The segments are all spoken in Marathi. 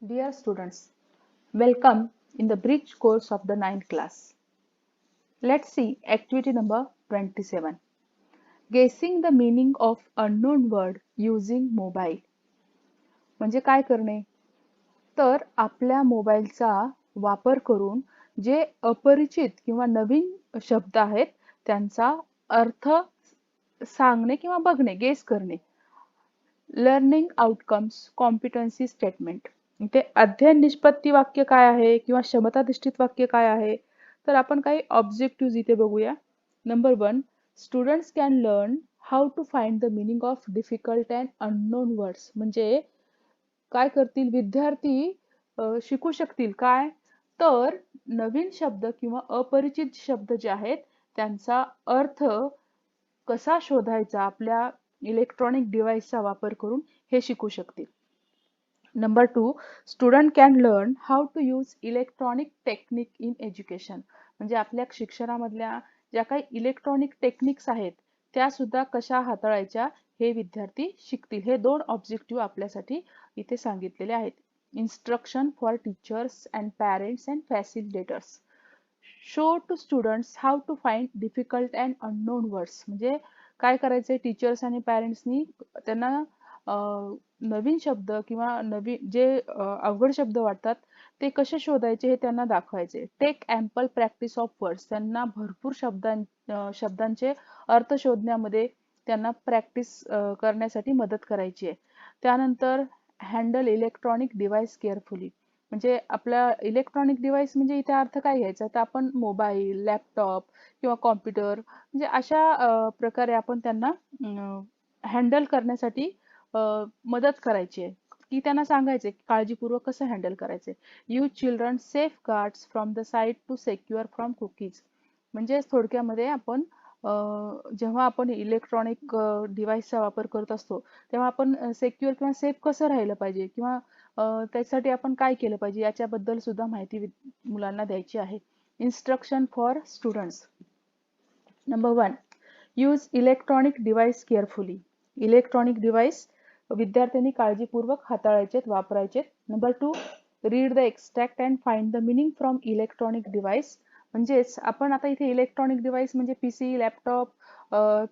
Dear students, welcome in the bridge course of the ninth class. Let's see activity number 27. Guessing the meaning of unknown word using mobile. म्हणजे काय करणे? तर आपल्या मोबाईलचा वापर करून जे अपरिचित किंवा नवीन शब्द आहेत त्यांचा अर्थ सांगणे किंवा बघणे, गेस करणे. Learning outcomes competency statement. ते अध्ययन निष्पत्ती वाक्य काय आहे किंवा क्षमताधिष्ठित वाक्य काय आहे? तर आपण काही ऑब्जेक्टिव्ह इथे बघूया. Number 1, students can learn how to find the meaning of difficult and unknown words. म्हणजे काय करतील विद्यार्थी शिकू शकतील काय? तर नवीन शब्द किंवा अपरिचित शब्द जे आहेत त्यांचा अर्थ कसा शोधायचा आपल्या इलेक्ट्रॉनिक डिव्हाइसचा वापर करून हे शिकू शकतील. Number 2, student can learn how to use electronic technique in education. म्हणजे आपल्या शिक्षणामधल्या ज्या काही इलेक्ट्रॉनिक टेक्निक्स आहेत त्या सुद्धा कशा हाताळायच्या हे विद्यार्थी शिकतील. हे 2 ऑब्जेक्टिव्ह आपल्यासाठी इथे सांगितलेले आहेत. Instruction for teachers and parents and facilitators. Show to students how to find difficult and unknown words. म्हणजे काय करायचंय टीचर्स आणि पॅरेंट्सनी त्यांना नवीन शब्द किंवा नवीन जे अवघड शब्द वाटतात ते कसे शोधायचे हे त्यांना दाखवायचे. Take ample practice of words. त्यांना भरपूर शब्दांचे अर्थ शोधण्यामध्ये त्यांना प्रॅक्टिस करण्यासाठी मदत करायची आहे. त्यानंतर हँडल इलेक्ट्रॉनिक डिव्हाइस केअरफुली. म्हणजे आपला इलेक्ट्रॉनिक डिव्हाइस म्हणजे इथे अर्थ काय घ्यायचा तर आपण मोबाईल, लॅपटॉप किंवा कॉम्प्युटर म्हणजे अशा प्रकारे आपण त्यांना हँडल करण्यासाठी मदत करायची आहे की त्यांना सांगायचे की काळजीपूर्वक कसं हँडल करायचे. Use children safe guards from the site to secure from cookies. म्हणजे थोडक्यामध्ये आपण जेव्हा आपण इलेक्ट्रॉनिक डिव्हाइसचा वापर करत असतो तेव्हा आपण सेक्युअर किंवा सेफ कसं राहिलं पाहिजे किंवा त्यासाठी आपण काय केलं पाहिजे याच्याबद्दल सुद्धा माहिती मुलांना द्यायची आहे. Instruction for students. Number 1, use electronic device carefully. Electronic device विद्यार्थ्यांनी काळजीपूर्वक हाताळायचेत, वापरायचेत. Number 2, read the extract and find the meaning from electronic device. म्हणजेच आपण आता इथे इलेक्ट्रॉनिक डिव्हाइस म्हणजे पीसी, लॅपटॉप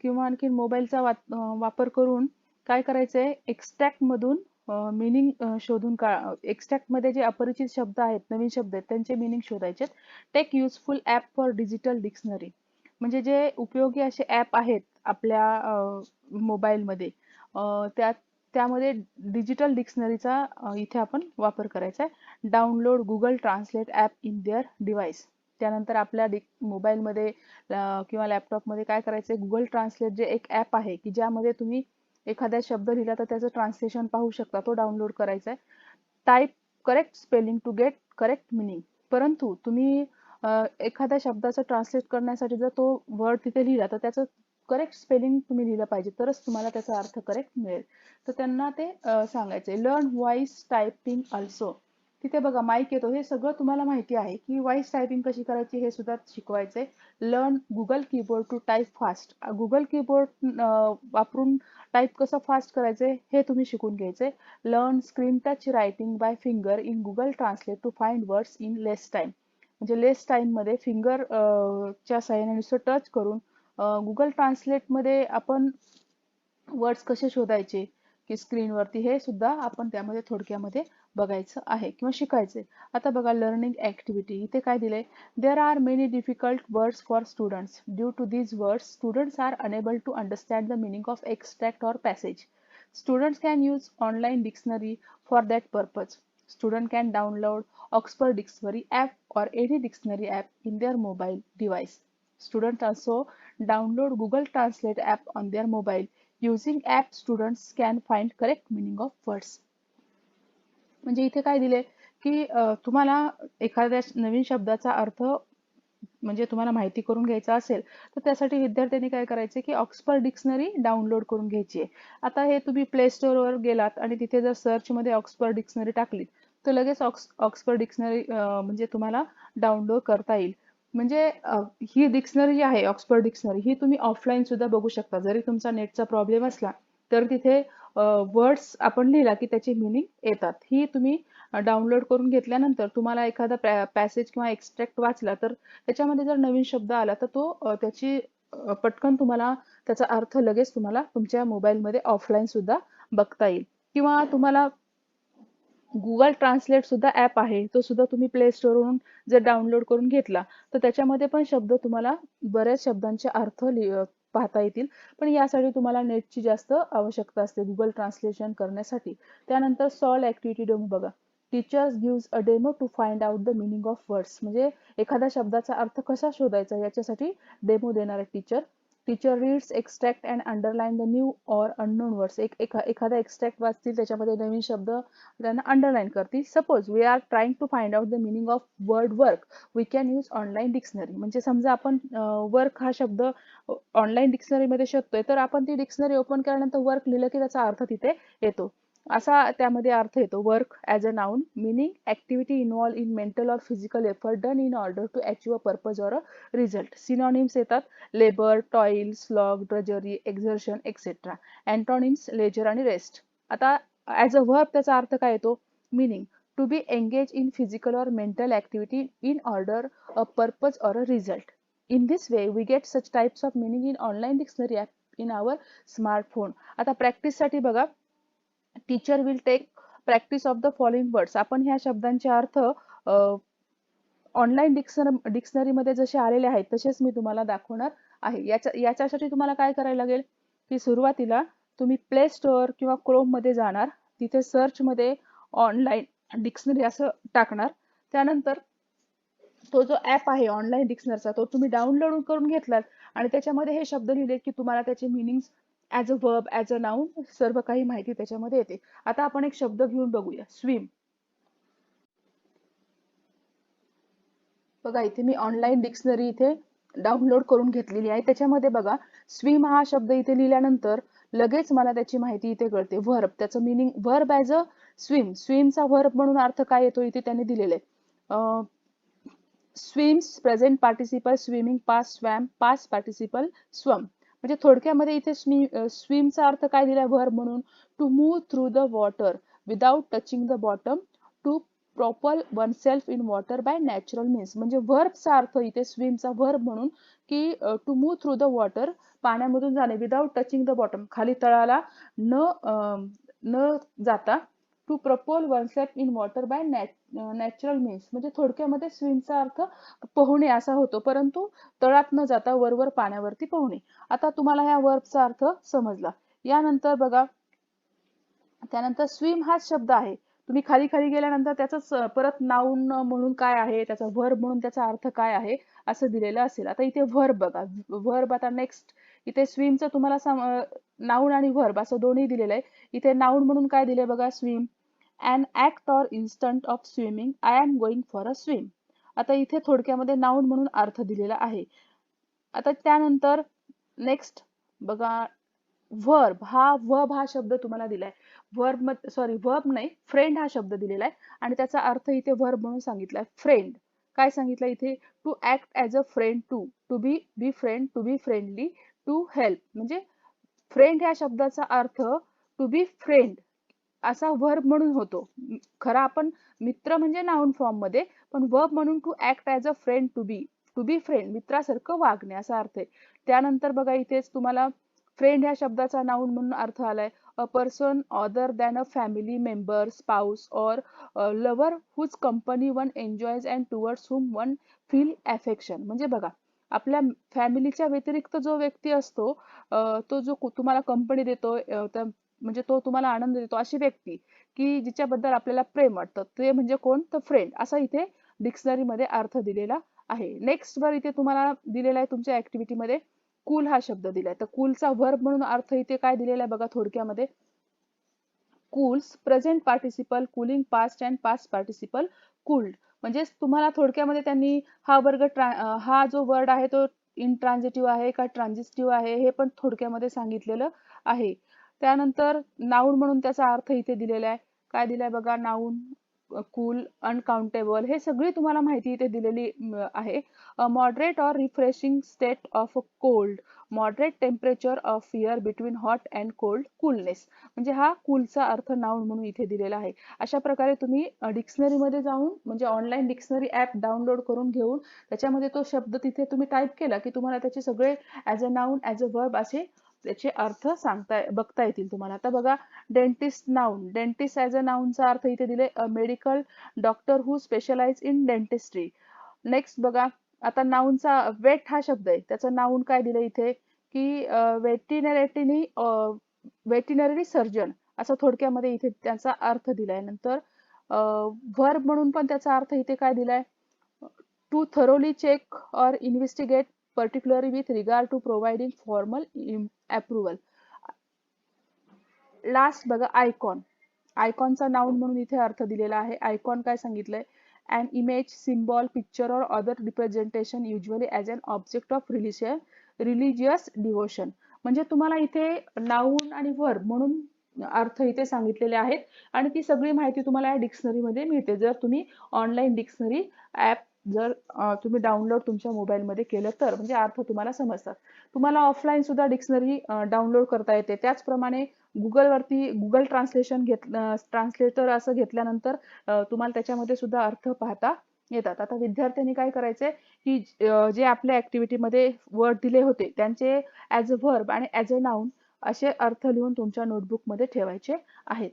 किंवा आणखी मोबाईलचा वापर करून काय करायचंय एक्स्ट्रॅक्ट मधून मिनिंग शोधून एक्स्ट्रॅक्ट मध्ये जे अपरिचित शब्द आहेत, नवीन शब्द आहेत त्यांचे मिनिंग शोधायचे. Take useful app for digital dictionary. म्हणजे जे उपयोगी असे ॲप आहेत आपल्या मोबाईलमध्ये त्यामध्ये डिजिटल डिक्शनरीचा इथे आपण वापर करायचा आहे. Download Google translate app in their device. त्यानंतर आपल्या मोबाईलमध्ये किंवा लॅपटॉपमध्ये काय करायचं आहे गुगल ट्रान्सलेट जे एक ॲप आहे की ज्यामध्ये तुम्ही एखादा शब्द लिहिला तर त्याचं ट्रान्सलेशन पाहू शकता, तो डाउनलोड करायचा आहे. Type correct spelling to get correct meaning. परंतु तुम्ही एखाद्या शब्दाचं ट्रान्सलेट करण्यासाठी जर तो वर्ड तिथे लिहिला तर त्याचं करेक्ट स्पेलिंग तुम्ही लिहिलं पाहिजे तरच तुम्हाला त्याचा अर्थ करेक्ट मिळेल. तर त्यांना ते सांगायचंय. Learn voice typing also. तिथे बघा माईक येतो, हे सगळं तुम्हाला माहिती आहे की व्हॉइस टायपिंग कशी करायची हे सुद्धा शिकवायचंय. Learn Google keyboard to type fast. Google keyboard वापरून टाईप कसं फास्ट करायचंय हे तुम्ही शिकून घ्यायचंय. Learn screen touch writing by finger in Google translate to find words in less time. म्हणजे लेस टाइम मध्ये फिंगर च्या साहाय्याने नुसतं टच करून गुगल ट्रान्सलेटमध्ये आपण वर्ड्स कसे शोधायचे की स्क्रीनवरती हे सुद्धा आपण त्यामध्ये थोडक्यामध्ये बघायचं आहे किंवा शिकायचंय. आता बघा लर्निंग ऍक्टिव्हिटी इथे काय दिलंय. There are many difficult words for students. Due to these words students are unable to understand the meaning of extract or passage. Students can use online dictionary for that purpose. Student can download Oxford Dictionary app or any dictionary app in their mobile device. Students also download Google Translate app on their mobile. Using app, students can find correct meaning of words. म्हणजे इथे काय दिले की तुम्हाला एखाद्या नवीन शब्दाचा अर्थ म्हणजे तुम्हाला माहिती करून घ्यायचा असेल तर त्यासाठी विद्यार्थ्यांनी काय करायचे की ऑक्सफर्ड डिक्शनरी डाउनलोड करून घ्यायची आहे. आता हे तुम्ही प्ले स्टोअरवर गेलात आणि तिथे जर सर्चमध्ये ऑक्सफर्ड डिक्शनरी टाकलीत तर लगेच ऑक्सफर्ड डिक्शनरी म्हणजे तुम्हाला डाउनलोड करता येईल. म्हणजे ही डिक्शनरी जी आहे ऑक्सफर्ड डिक्शनरी ही तुम्ही ऑफलाईन सुद्धा बघू शकता. जरी तुमचा नेटचा प्रॉब्लेम असला तर तिथे वर्ड्स आपण लिहिला की त्याची मिनिंग येतात. ही तुम्ही डाउनलोड करून घेतल्यानंतर तुम्हाला एखादा पॅसेज किंवा एक्सट्रॅक्ट वाचला तर त्याच्यामध्ये जर नवीन शब्द आला तर तो त्याची पटकन तुम्हाला त्याचा अर्थ लगेच तुम्हाला तुमच्या मोबाईलमध्ये ऑफलाईन सुद्धा बघता येईल. किंवा तुम्हाला गुगल ट्रान्सलेट सुद्धा ॲप आहे, तो सुद्धा तुम्ही प्ले स्टोअरवरून जर डाउनलोड करून घेतला तर त्याच्यामध्ये पण शब्द तुम्हाला बऱ्याच शब्दांचे अर्थ पाहता येतील. पण यासाठी तुम्हाला नेटची जास्त आवश्यकता असते गुगल ट्रान्सलेशन करण्यासाठी. त्यानंतर सॉल्व ॲक्टिव्हिटी डेमो बघा. Teachers gives a demo to find out the meaning of words, म्हणजे एखाद्या शब्दाचा अर्थ कसा शोधायचा याच्यासाठी डेमो देणार आहे teacher. Teacher reads extract and underline the new or unknown words. एखादा एक्स्ट्रॅक्ट वाचतील त्याच्यामध्ये नवीन शब्द त्यांना अंडरलाईन करतील. Suppose we are trying to find out the meaning of word work, we can use online dictionary. म्हणजे समजा आपण वर्क हा शब्द ऑनलाईन डिक्शनरीमध्ये शोधतोय तर आपण ती डिक्शनरी ओपन केल्यानंतर वर्क लिहिलं की त्याचा अर्थ तिथे येतो. असा त्यामध्ये अर्थ येतो. Work as a noun, meaning activity involve in mental or physical effort done in order to achieve a purpose or a result. Synonyms येतात labour, toil, slog, drudgery, exertion etcetera. Antonyms leisure आणि रेस्ट. आता ॲज अ वर्ब त्याचा अर्थ काय येतो? Meaning to be engage in physical or mental activity in order a purpose or a result. In this way, we get such types of meaning in online dictionary app in our smartphone. आता प्रॅक्टिस साठी बघा, teacher will take practice of the following words. आपण ह्या शब्दांचे अर्थ ऑनलाईन डिक्शनरीमध्ये जसे आलेले आहेत तसेच मी तुम्हाला दाखवणार आहे. याच्यासाठी तुम्हाला काय करायला लागेल की सुरुवातीला तुम्ही प्ले स्टोअर किंवा क्रोम मध्ये जाणार, तिथे सर्च मध्ये ऑनलाईन डिक्शनरी असं टाकणार. त्यानंतर तो जो ॲप आहे ऑनलाईन डिक्शनरीचा तो तुम्ही डाउनलोड करून घेतलात आणि त्याच्यामध्ये हे शब्द लिहिले की तुम्हाला त्याचे meaning as a verb, as a noun सर्व काही माहिती त्याच्यामध्ये येते. आता आपण एक शब्द घेऊन बघूया, स्विम. बघा इथे मी ऑनलाईन डिक्शनरी इथे डाउनलोड करून घेतलेली आहे. त्याच्यामध्ये बघा स्विम हा शब्द इथे लिहिल्यानंतर लगेच मला त्याची माहिती इथे कळते. व्हर्ब, त्याचं meaning verb as a swim. स्विमचा व्हर्ब म्हणून अर्थ काय येतो इथे त्यांनी दिलेले आहे. Swims present participle, swimming past swam, past participle swum. म्हणजे थोडक्यामध्ये इथे स्विमचा अर्थ काय दिलाय व्हर्ब म्हणून? To move through the water without touching the bottom, to propel oneself in water by natural means. म्हणजे व्हर्बचा अर्थ इथे स्विमचा व्हर्ब म्हणून की to move through the water, पाण्यामधून जाणे, विदाउट टचिंग द बॉटम, खाली तळाला न जाता, to propel oneself in water by natural means. म्हणजे थोडक्यामध्ये स्विमचा अर्थ पोहणे असा होतो, परंतु तळात न जाता वरवर पाण्यावरती पोहणे. आता तुम्हाला ह्या वर्बचा अर्थ समजला. यानंतर बघा, त्यानंतर स्विम हाच शब्द आहे. तुम्ही खाली खाली गेल्यानंतर त्याच परत नाउन म्हणून काय आहे, त्याचा व्हर्ब म्हणून त्याचा अर्थ काय आहे असं दिलेलं असेल. आता इथे व्हर्ब बघा, व्हर्ब आता नेक्स्ट इथे स्विमचं तुम्हाला नाउन आणि व्हर्ब असं दोन्ही दिलेलं आहे. इथे नाउन म्हणून काय दिले बघा, swim, an act or instant of swimming, I am going for a swim. आता इथे थोडक्यामध्ये नाउन म्हणून अर्थ दिलेला आहे. आता त्यानंतर नेक्स्ट बघा, वर्ब हा शब्द तुम्हाला दिलाय. वर्ब नाही, फ्रेंड हा शब्द दिलेला आहे आणि त्याचा अर्थ इथे वर्ब म्हणून सांगितलाय. फ्रेंड काय सांगितलं इथे? To act as a friend, to be friend, to be friendly, to help. म्हणजे फ्रेंड ह्या शब्दाचा अर्थ टू बी फ्रेंड असा वर्ब म्हणून होतो. खरा आपण मित्र म्हणजे नाउन फॉर्म मध्ये, पण वर्ब म्हणून to act as a friend, to be friend, मित्रासारखं वागणे असा अर्थ आहे. त्यानंतर बघा इथेच तुम्हाला फ्रेंड ह्या शब्दाचा नाउन म्हणून अर्थ आलाय. A person other than a family member, spouse और lover whose company one enjoys and towards whom one feel affection. म्हणजे बघा, आपल्या फॅमिलीच्या व्यतिरिक्त जो व्यक्ती असतो तो जो तुम्हाला कंपनी देतो, म्हणजे तो तुम्हाला आनंद देतो, अशी व्यक्ती की जिच्याबद्दल आपल्याला प्रेम वाटतं, ते म्हणजे कोण? तर फ्रेंड असा इथे डिक्शनरी मध्ये अर्थ दिलेला आहे. नेक्स्ट वर इथे तुम्हाला दिलेला आहे तुमच्या ऍक्टिव्हिटी मध्ये कूल हा शब्द दिलाय. तर कूलचा वर्ब म्हणून अर्थ इथे काय दिलेला आहे बघा थोडक्यामध्ये, cools present participle, cooling past and past participle cooled. म्हणजे तुम्हाला थोडक्यामध्ये त्यांनी हा जो वर्ड आहे तो इंट्रान्झिटिव्ह आहे का ट्रान्झिटिव्ह आहे हे पण थोडक्यामध्ये सांगितलेलं आहे. त्यानंतर नाउन म्हणून त्याचा अर्थ इथे दिलेला आहे. काय दिलाय बघा, नाउन कूल, अनकाउंटेबल हे सगळी तुम्हाला माहिती इथे दिलेली आहे. Moderate or refreshing state of cold, moderate temperature of air between hot and cold, coolness. म्हणजे हा कूलचा अर्थ नाऊन म्हणून इथे दिलेला आहे. अशा प्रकारे तुम्ही डिक्शनरीमध्ये जाऊन म्हणजे ऑनलाईन डिक्शनरी ॲप डाउनलोड करून घेऊन त्याच्यामध्ये तो शब्द तिथे तुम्ही टाईप केला की तुम्हाला त्याचे सगळे as a noun, as a verb असे त्याचे अर्थ बघता येतील तुम्हाला. आता बघा, dentist noun, dentist as a नाऊनचा अर्थ इथे दिले medical doctor who specialise in dentistry. Next बघा, आता नाऊनचा वेट हा शब्द आहे, त्याचं नाऊन काय दिलं इथे की वेटिनरीनी वेटिनरी सर्जन असं थोडक्यामध्ये इथे त्याचा अर्थ दिलाय. नंतर व्हर्ब म्हणून पण त्याचा अर्थ इथे काय दिलाय, टू थरोली चेक और investigate particularly with regard to providing formal approval. Last बघा, आयकॉन. आयकॉनचा नाउन म्हणून इथे अर्थ दिलेला आहे. आयकॉन काय सांगितलंय, an image, symbol, picture or other representation usually as an object of religious devotion. म्हणजे तुम्हाला इथे नाउन आणि वर्ब म्हणून अर्थ इथे सांगितलेले आहेत आणि ती सगळी माहिती तुम्हाला या डिक्शनरीमध्ये मिळते जर तुम्ही ऑनलाईन डिक्शनरी ॲप जर तुम्ही डाउनलोड तुमच्या मोबाईलमध्ये केलं तर, म्हणजे अर्थ तुम्हाला समजतात. तुम्हाला ऑफलाईन सुद्धा डिक्शनरी डाउनलोड करता येते. त्याचप्रमाणे गुगलवरती गुगल ट्रान्सलेटर असं घेतल्यानंतर तुम्हाला त्याच्यामध्ये सुद्धा अर्थ पाहता येतात. आता विद्यार्थ्यांनी काय करायचंय की जे आपल्या ऍक्टिव्हिटीमध्ये वर्ड दिले होते त्यांचे ॲज अ व्हर्ब आणि ॲज अ नाऊन असे अर्थ लिहून तुमच्या नोटबुकमध्ये ठेवायचे आहेत.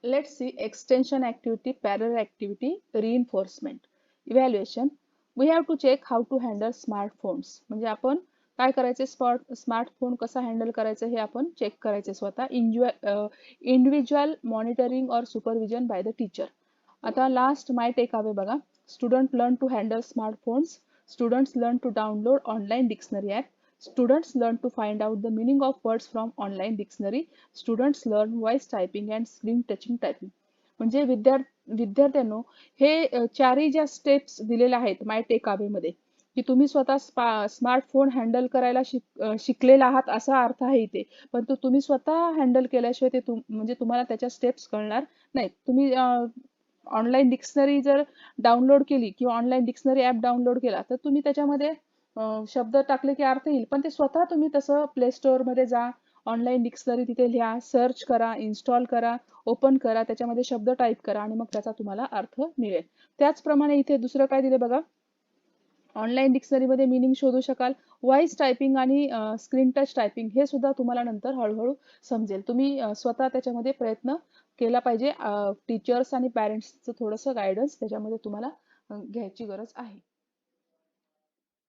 Let's see extension activity, parallel activity, reinforcement, evaluation. We have to check how to handle smartphones. म्हणजे आपण काय करायचे, स्मार्टफोन कसा हँडल करायचं हे आपण चेक करायचे स्वतः. इंडिव्हिज्युअल मॉनिटरिंग और सुपरविजन बाय द टीचर. आता लास्ट माय टेक अवे बघा, student learn to handle smartphones, students learn to download online dictionary app, students learn to find out the meaning of words from online dictionary, students learn voice typing and screen touching typing. म्हणजे विद्यार्थ्यांनो हे चारही ज्या स्टेप्स दिलेल्या आहेत माय टेक अवे मध्ये की तुम्ही स्वतः स्मार्टफोन हँडल करायला शिकलेला आहात असा अर्थ आहे इथे, पण तुम्ही स्वतः हँडल केल्याशिवाय ते म्हणजे तुम्हाला त्याच्या स्टेप्स कळणार नाहीत. तुम्ही ऑनलाईन डिक्शनरी जर डाउनलोड केली किंवा ऑनलाईन डिक्शनरी ॲप डाउनलोड केला तर तुम्ही त्याच्यामध्ये शब्द टाकले की अर्थ येईल, पण ते स्वतः तुम्ही तसं प्ले स्टोअर मध्ये जा, ऑनलाईन डिक्शनरी तिथे लिहा, सर्च करा, इन्स्टॉल करा, ओपन करा, त्याच्यामध्ये शब्द टाईप करा आणि मग त्याचा तुम्हाला अर्थ मिळेल. त्याचप्रमाणे इथे दुसरं काय दिले बघा, ऑनलाईन डिक्शनरीमध्ये मिनिंग शोधू शकाल. व्हॉइस टायपिंग आणि स्क्रीन टच टायपिंग हे सुद्धा तुम्हाला नंतर हळूहळू समजेल. तुम्ही स्वतः त्याच्यामध्ये प्रयत्न केला पाहिजे. टीचर्स आणि पॅरेंट्सचं थोडंसं गायडन्स त्याच्यामध्ये तुम्हाला घ्यायची गरज आहे.